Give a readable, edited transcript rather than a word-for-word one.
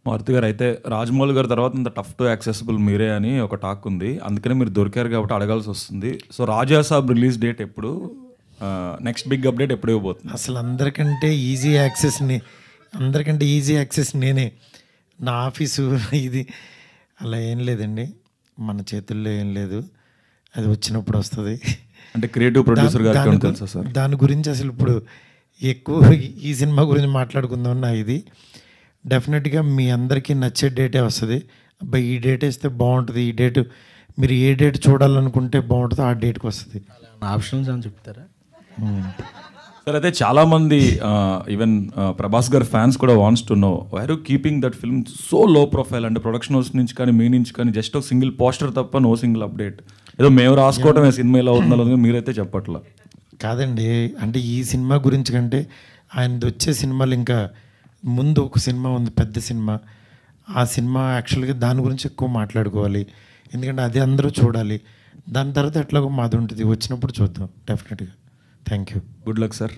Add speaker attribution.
Speaker 1: మారుతి గారు, అయితే రాజమౌళి గారి తర్వాత ఇంత టఫ్ టు యాక్సెసిబుల్ మీరే అని ఒక టాక్ ఉంది, అందుకనే మీరు దొరికారు కాబట్టి అడగాల్సి వస్తుంది. సో రాజా సాబ్ రిలీజ్ డేట్ ఎప్పుడు, నెక్స్ట్ బిగ్ అప్డేట్ ఎప్పుడు ఇవ్వబోతుంది?
Speaker 2: అసలు అందరికంటే ఈజీ యాక్సెస్ నేనే. నా ఆఫీసు ఇది అలా ఏం లేదండి, మన చేతుల్లో ఏం లేదు, అది వచ్చినప్పుడు వస్తుంది.
Speaker 1: అంటే క్రియేటివ్ ప్రొడ్యూసర్ గారికి తెలుసా సార్
Speaker 2: దాని గురించి? అసలు ఇప్పుడు ఎక్కువ ఈ సినిమా గురించి మాట్లాడుకుందాం నా ఇది. డెఫినెట్గా మీ అందరికీ నచ్చే డేటే వస్తుంది. అబ్బాయి ఈ డేట్ వేస్తే బాగుంటుంది, ఈ డేట్ మీరు ఏ డేట్ చూడాలనుకుంటే బాగుంటుందో ఆ డేట్కి వస్తుంది.
Speaker 3: ఆప్షన్స్ అని చెప్తారా
Speaker 1: సార్? అయితే చాలామంది ఈవెన్ ప్రభాస్ గారి ఫ్యాన్స్ కూడా wants to know why are you keeping that film so low profile? అంటే ప్రొడక్షన్ హౌస్ నుంచి కానీ మీ నుంచి కానీ జస్ట్ ఒక సింగిల్ పోస్టర్ తప్ప నో సింగిల్ అప్డేట్. ఏదో మేము రాసుకోవటమే సినిమా ఎలా అవుతుందో మీరైతే చెప్పట్లా.
Speaker 2: కాదండి, అంటే ఈ సినిమా గురించి కంటే ఆయనది వచ్చే సినిమాలు ఇంకా ముందు ఒక సినిమా ఉంది, పెద్ద సినిమా. ఆ సినిమా యాక్చువల్గా దాని గురించి ఎక్కువ మాట్లాడుకోవాలి, ఎందుకంటే అది అందరూ చూడాలి. దాని తర్వాత ఎట్లాగో మాది ఉంటుంది, వచ్చినప్పుడు చూద్దాం డెఫినెట్గా. Thank you.
Speaker 1: Good luck sir.